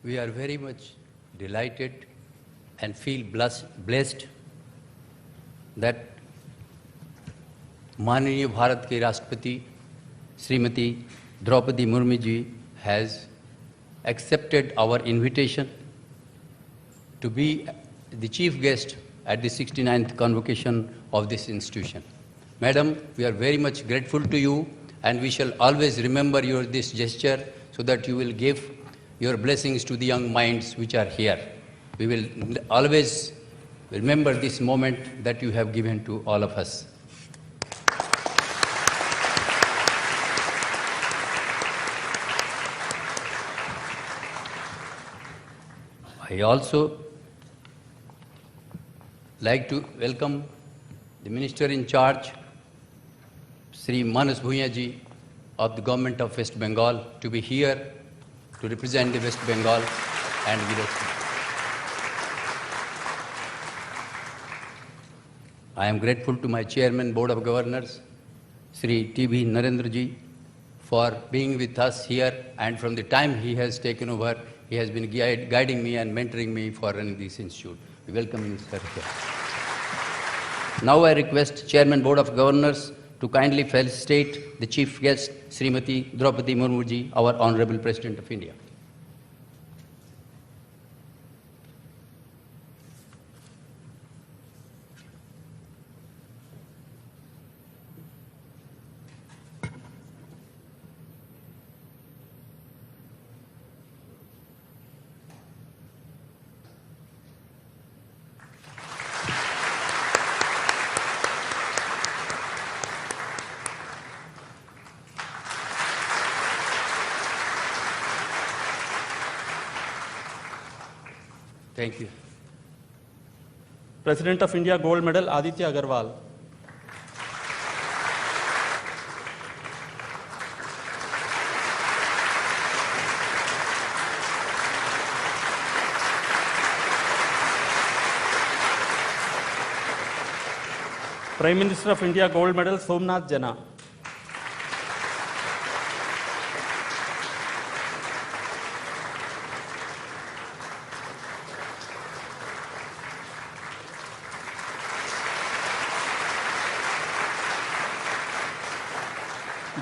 We are very much delighted and feel blessed that माननीय भारत के राष्ट्रपति Shrimati Draupadi Murmu ji has accepted our invitation to be the chief guest at the 69th convocation of this institution. Madam, we are very much grateful to you, and we shall always remember this gesture so that you will give your blessings to the young minds which are here. We will always remember this moment that you have given to all of us. I also like to welcome the Minister in charge, Sri Manas Bhuiyan ji of the Government of West Bengal, to be here to represent the West Bengal and give us. I am grateful to my Chairman, Board of Governors, Sri T.B. Narendra ji, for being with us here, and from the time he has taken over, he has been guiding me and mentoring me for running this institute. We welcome you, sir. Now I request Chairman, Board of Governors, to kindly felicitate the Chief Guest, Srimati Draupadi Murmu ji, our Honorable President of India. Thank you. President of India Gold Medal Aditya Agarwal. Prime Minister of India Gold Medal Somnath Jana.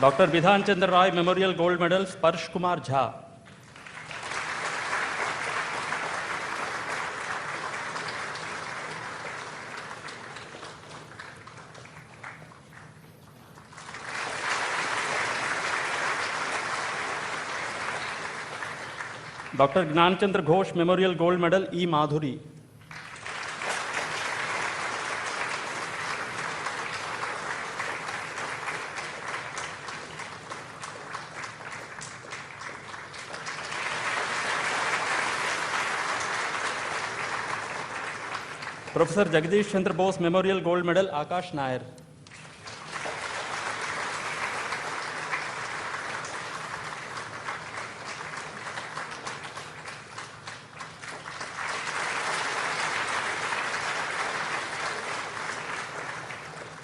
Dr. Bidhan Chandra Roy Memorial Gold Medal Sparsh Kumar Jha. Dr. Gnan Chandra Ghosh Memorial Gold Medal E. Madhuri. Professor Jagdish Chandra Bose Memorial Gold Medal Akash Nair.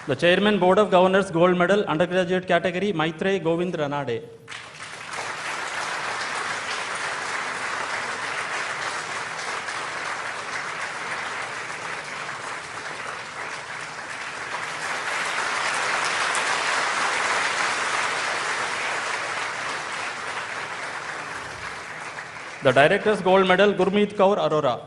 The Chairman Board of Governors Gold Medal Undergraduate Category Maitrey Govind Ranade. The Director's Gold Medal Gurmeet Kaur Arora.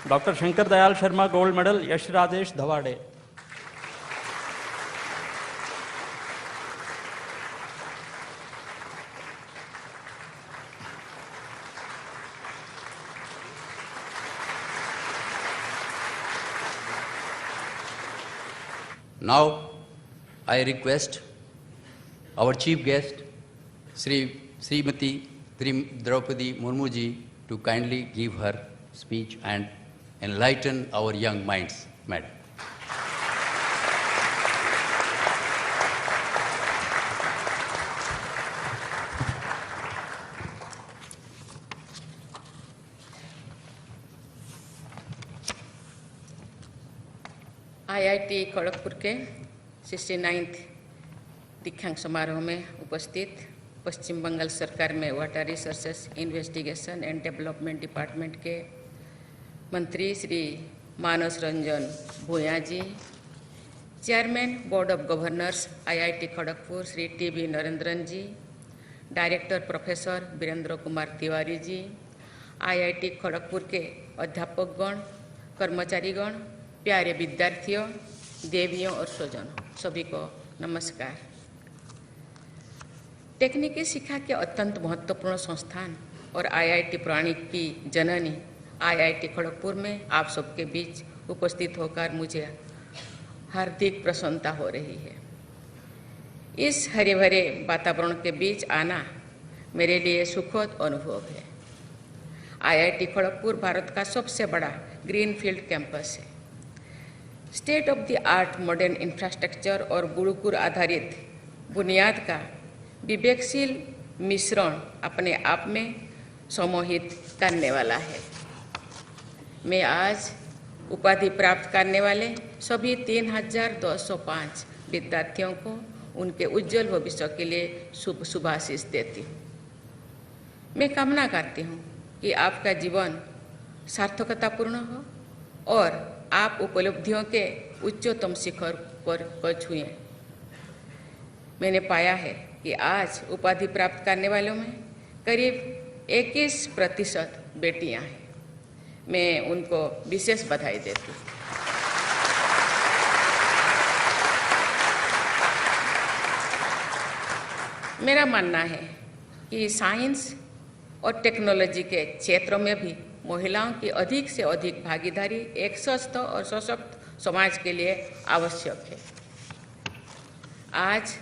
Dr. Shankar Dayal Sharma Gold Medal Yash Rajesh Dhawade. Now, I request our chief guest, Srimati Draupadi Murmu ji, to kindly give her speech and enlighten our young minds, Madam. IIT Kharagpur के 69th दीक्षांत समारोह में उपस्थित पश्चिम बंगाल सरकार में water resources investigation and development department के मंत्री Shri Manas Ranjan Bhuya ji, chairman board of governors IIT Kharagpur Shri TB Narendran ji, director professor Virendra Kumar Tiwari ji, IIT Kharagpur के अध्यापकगण, कर्मचारीगण, प्यारे विद्यार्थियों, देवियों और स्वजनों, सभी को नमस्कार। तकनीकी शिक्षा के अत्यंत महत्वपूर्ण संस्थान और आईआईटी प्रणाली की जननी आईआईटी खड़गपुर में आप सबके बीच उपस्थित होकर मुझे हार्दिक प्रसन्नता हो रही है। इस हरे भरे वातावरण के बीच आना मेरे लिए सुखद अनुभव है। आईआईटी खड़गपुर भारत का सबसे बड़ा ग्रीनफील्ड कैंपस है। State of the art modern infrastructure और गुरुकुल आधारित बुनियाद का विवेकशील मिश्रण अपने आप में सम्मोहित करने वाला है। मैं आज उपाधि प्राप्त करने वाले सभी 3205 विद्यार्थियों को उनके उज्जवल भविष्य के लिए शुभाशीष देती हूँ। मैं कामना करती हूँ कि आपका जीवन सार्थकतापूर्ण हो और आप उपलब्धियों के उच्चतम शिखर पर छुएं। मैंने पाया है कि आज उपाधि प्राप्त करने वालों में करीब 21% बेटियां हैं। मैं उनको विशेष बधाई देती हूँ। मेरा मानना है कि साइंस और टेक्नोलॉजी के क्षेत्रों में भी महिलाओं की अधिक से अधिक भागीदारी एक स्वस्थ और सशक्त समाज के लिए आवश्यक है। आज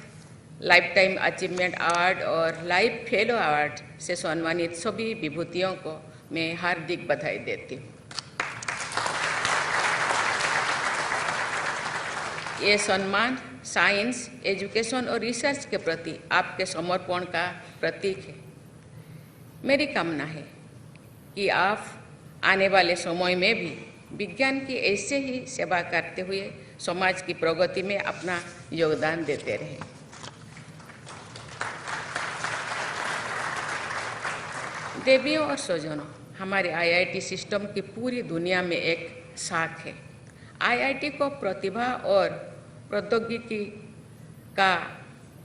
लाइफ टाइम अचीवमेंट अवार्ड और लाइफ फेलो अवार्ड से सम्मानित सभी विभूतियों को मैं हार्दिक बधाई देती हूँ। ये सम्मान साइंस, एजुकेशन और रिसर्च के प्रति आपके समर्पण का प्रतीक है। मेरी कामना है कि आप आने वाले समय में भी विज्ञान की ऐसे ही सेवा करते हुए समाज की प्रगति में अपना योगदान देते रहें। देवियों और स्वजनों, हमारे आईआईटी सिस्टम की पूरी दुनिया में एक साख है। आईआईटी को प्रतिभा और प्रौद्योगिकी का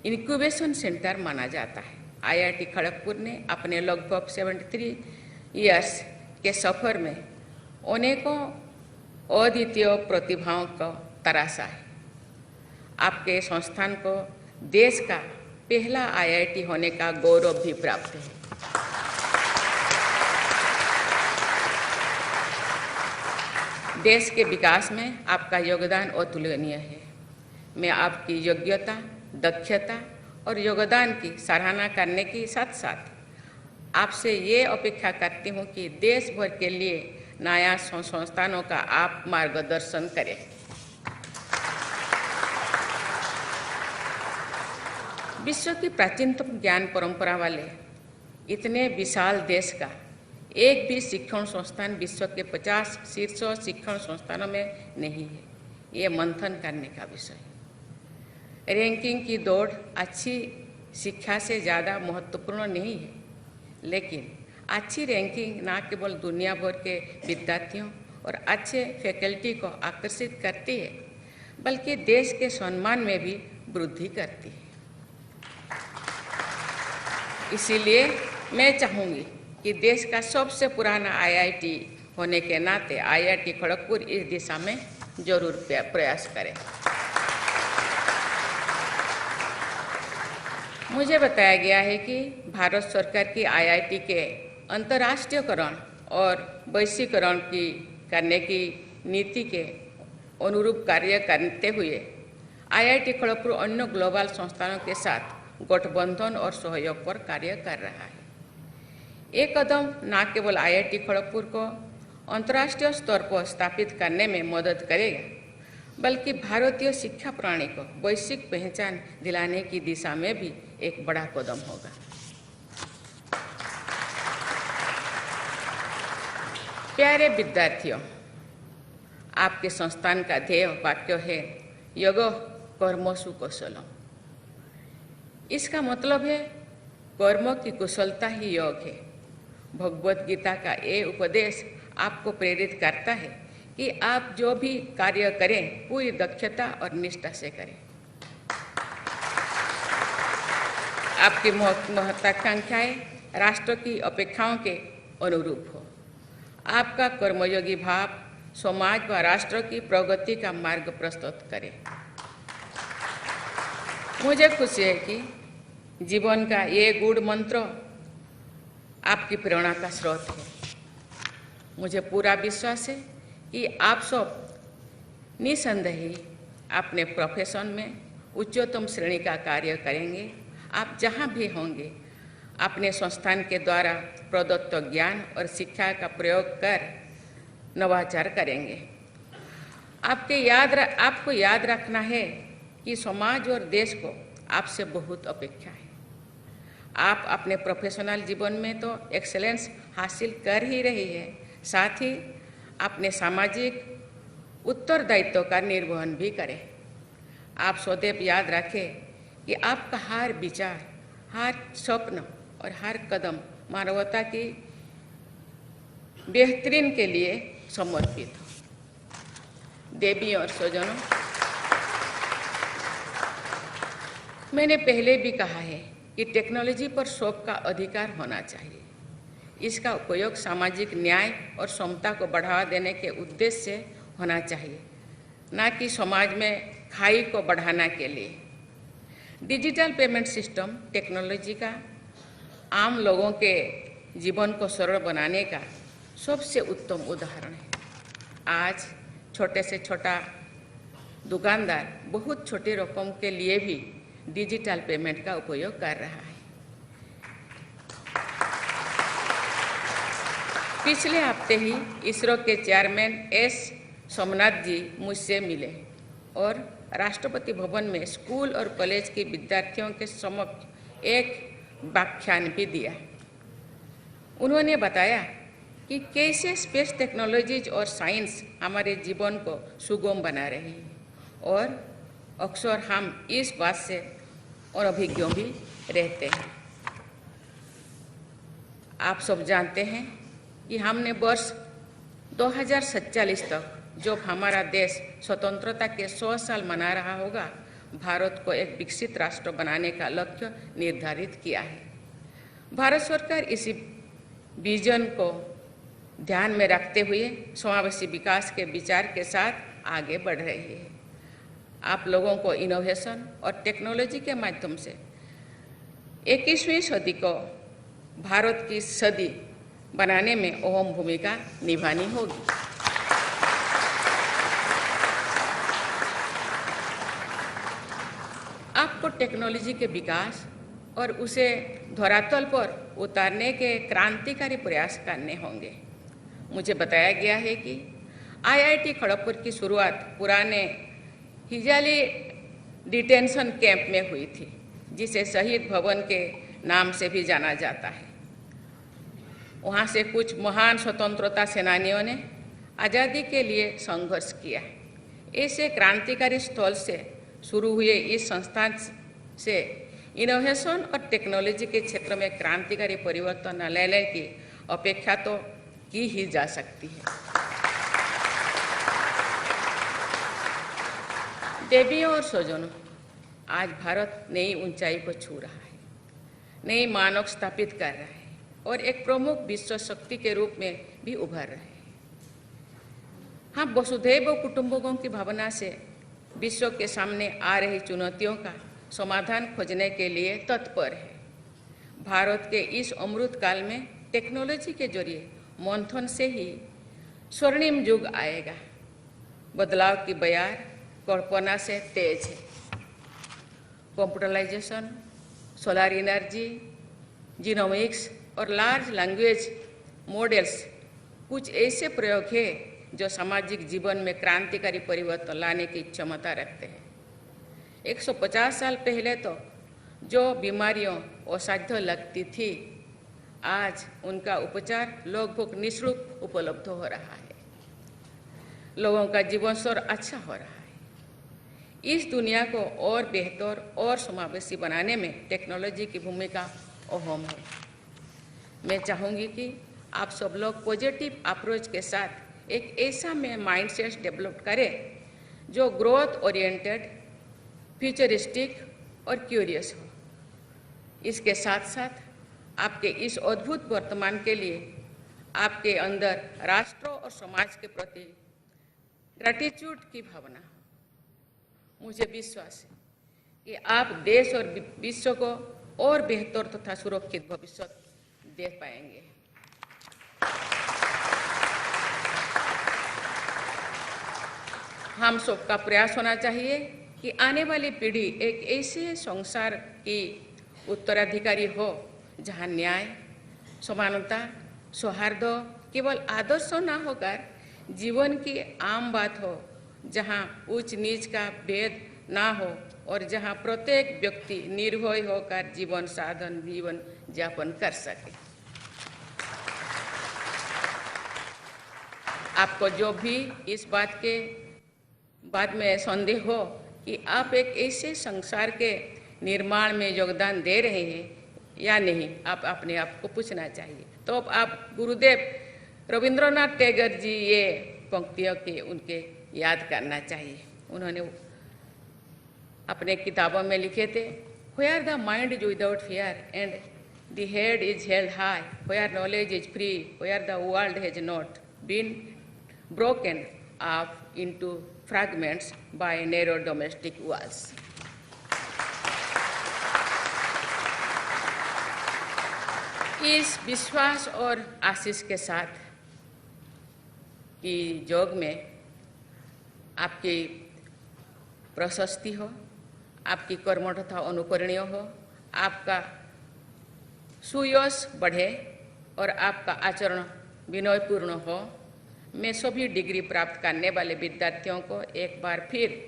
इंक्यूबेशन सेंटर माना जाता है। आईआईटी खड़गपुर ने अपने लगभग 73 इयर्स के सफर में अनेकों अद्वितीय प्रतिभाओं को तराशा है। आपके संस्थान को देश का पहला आईआईटी होने का गौरव भी प्राप्त है। देश के विकास में आपका योगदान अतुलनीय है। मैं आपकी योग्यता, दक्षता और योगदान की सराहना करने के साथ साथ आपसे ये अपेक्षा करती हूँ कि देश भर के लिए नया संस्थानों का आप मार्गदर्शन करें। विश्व की प्राचीनतम ज्ञान परंपरा वाले इतने विशाल देश का एक भी शिक्षण संस्थान विश्व के 50 शीर्ष शिक्षण संस्थानों में नहीं है। ये मंथन करने का विषय है। रैंकिंग की दौड़ अच्छी शिक्षा से ज़्यादा महत्वपूर्ण नहीं है, लेकिन अच्छी रैंकिंग न केवल दुनिया भर के विद्यार्थियों और अच्छे फैकल्टी को आकर्षित करती है, बल्कि देश के सम्मान में भी वृद्धि करती है। इसीलिए मैं चाहूँगी कि देश का सबसे पुराना आईआईटी होने के नाते आईआईटी खड़गपुर इस दिशा में जरूर प्रयास करें। मुझे बताया गया है कि भारत सरकार की आईआईटी के अंतर्राष्ट्रीयकरण और वैश्वीकरण करने की नीति के अनुरूप कार्य करते हुए आईआईटी खड़गपुर अन्य ग्लोबल संस्थानों के साथ गठबंधन और सहयोग पर कार्य कर रहा है। ये कदम न केवल आईआईटी खड़गपुर को अंतर्राष्ट्रीय स्तर पर स्थापित करने में मदद करेगा, बल्कि भारतीय शिक्षा प्रणाली को वैश्विक पहचान दिलाने की दिशा में भी एक बड़ा कदम होगा। प्यारे विद्यार्थियों, आपके संस्थान का ध्येय वाक्य है योगो कर्मसु कौशलम। इसका मतलब है कर्म की कुशलता ही योग है। भगवत गीता का ये उपदेश आपको प्रेरित करता है कि आप जो भी कार्य करें पूरी दक्षता और निष्ठा से करें। आपकी महत्वाकांक्षाएं राष्ट्र की अपेक्षाओं के अनुरूप हो। आपका कर्मयोगी भाव समाज व राष्ट्र की प्रगति का मार्ग प्रस्तुत करे। मुझे खुशी है कि जीवन का ये गूढ़ मंत्र आपकी प्रेरणा का स्रोत है। मुझे पूरा विश्वास है कि आप सब निसंदेह अपने प्रोफेशन में उच्चतम श्रेणी का कार्य करेंगे। आप जहाँ भी होंगे अपने संस्थान के द्वारा प्रदत्त ज्ञान और शिक्षा का प्रयोग कर नवाचार करेंगे। आपको याद रखना है कि समाज और देश को आपसे बहुत अपेक्षा है। आप अपने प्रोफेशनल जीवन में तो एक्सेलेंस हासिल कर ही रही है, साथ ही अपने सामाजिक उत्तरदायित्व का निर्वहन भी करें। आप सदैव याद रखें कि आपका हर विचार, हर स्वप्न और हर कदम मानवता की बेहतरीन के लिए समर्पित हो। देवी और स्वजनों, मैंने पहले भी कहा है कि टेक्नोलॉजी पर सबका अधिकार होना चाहिए। इसका उपयोग सामाजिक न्याय और समता को बढ़ावा देने के उद्देश्य से होना चाहिए, न कि समाज में खाई को बढ़ाने के लिए। डिजिटल पेमेंट सिस्टम टेक्नोलॉजी का आम लोगों के जीवन को सरल बनाने का सबसे उत्तम उदाहरण है। आज छोटे से छोटा दुकानदार बहुत छोटी रकम के लिए भी डिजिटल पेमेंट का उपयोग कर रहा है। पिछले हफ्ते ही इसरो के चेयरमैन एस सोमनाथ जी मुझसे मिले और राष्ट्रपति भवन में स्कूल और कॉलेज के विद्यार्थियों के समक्ष एक व्याख्यान भी दिया। उन्होंने बताया कि कैसे स्पेस टेक्नोलॉजीज और साइंस हमारे जीवन को सुगम बना रही है और अक्सर हम इस बात से अनभिज्ञ भी रहते हैं। आप सब जानते हैं कि हमने वर्ष 2047 तक जब हमारा देश स्वतंत्रता के 100 साल मना रहा होगा, भारत को एक विकसित राष्ट्र बनाने का लक्ष्य निर्धारित किया है। भारत सरकार इसी विजन को ध्यान में रखते हुए समावेशी विकास के विचार के साथ आगे बढ़ रही है। आप लोगों को इनोवेशन और टेक्नोलॉजी के माध्यम से 21वीं सदी को भारत की सदी बनाने में अहम भूमिका निभानी होगी। आपको टेक्नोलॉजी के विकास और उसे धरातल पर उतारने के क्रांतिकारी प्रयास करने होंगे। मुझे बताया गया है कि IIT खड़गपुर की शुरुआत पुराने हिजाली डिटेंशन कैंप में हुई थी, जिसे शहीद भवन के नाम से भी जाना जाता है। वहाँ से कुछ महान स्वतंत्रता सेनानियों ने आज़ादी के लिए संघर्ष किया। ऐसे क्रांतिकारी स्थल से शुरू हुए इस संस्थान से इनोवेशन और टेक्नोलॉजी के क्षेत्र में क्रांतिकारी परिवर्तन लाने की अपेक्षा तो की ही जा सकती है। देवियों और स्वजनों, आज भारत नई ऊंचाई को छू रहा है, नई मानक स्थापित कर रहा है और एक प्रमुख विश्व शक्ति के रूप में भी उभर रहे हैं। हम वसुधैव कुटुंबकम की भावना से विश्व के सामने आ रही चुनौतियों का समाधान खोजने के लिए तत्पर है। भारत के इस अमृत काल में टेक्नोलॉजी के जरिए मंथन से ही स्वर्णिम युग आएगा। बदलाव की बयार कल्पना से तेज है। कंप्यूटराइजेशन, सोलर एनर्जी, जीनोमिक्स और लार्ज लैंग्वेज मॉडल्स कुछ ऐसे प्रयोग हैं जो सामाजिक जीवन में क्रांतिकारी परिवर्तन लाने की क्षमता रखते हैं। 150 साल पहले तो जो बीमारियों असाध्य लगती थी, आज उनका उपचार लगभग निःशुल्क उपलब्ध हो रहा है। लोगों का जीवन स्तर अच्छा हो रहा है। इस दुनिया को और बेहतर और समावेशी बनाने में टेक्नोलॉजी की भूमिका अहम है। मैं चाहूँगी कि आप सब लोग पॉजिटिव अप्रोच के साथ एक ऐसा माइंडसेट डेवलप करें जो ग्रोथ ओरिएंटेड, फ्यूचरिस्टिक और क्यूरियस हो। इसके साथ साथ आपके इस अद्भुत वर्तमान के लिए आपके अंदर राष्ट्र और समाज के प्रति ग्रैटिट्यूड की भावना हो। मुझे विश्वास है कि आप देश और विश्व को और बेहतर तथा सुरक्षित भविष्य दे पाएंगे। हम सबका प्रयास होना चाहिए कि आने वाली पीढ़ी एक ऐसे संसार की उत्तराधिकारी हो जहां न्याय, समानता, सौहार्द केवल आदर्श ना होकर जीवन की आम बात हो, जहां ऊंच नीच का भेद ना हो और जहां प्रत्येक व्यक्ति निर्भय होकर जीवन यापन कर सके। आपको जो भी इस बात के बाद में संदेह हो कि आप एक ऐसे संसार के निर्माण में योगदान दे रहे हैं या नहीं, आप अपने आप को पूछना चाहिए। तो आप गुरुदेव रविंद्रनाथ टैगोर जी ये पंक्तियों के उनके याद करना चाहिए। उन्होंने अपने किताबों में लिखे थे, Where the mind is without fear and the head is held high, where knowledge is free, where the world has not been broken up into fragments by narrow domestic walls. इस विश्वास और आशीष के साथ कि योग में आपकी प्रशस्ति हो, आपकी कर्मठता अनुकरणीय हो, आपका सुयश बढ़े और आपका आचरण विनयपूर्ण हो, मैं सभी डिग्री प्राप्त करने वाले विद्यार्थियों को एक बार फिर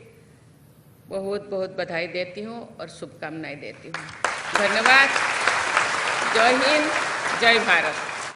बहुत बहुत बधाई देती हूँ और शुभकामनाएं देती हूँ। धन्यवाद। जय हिंद, जय भारत।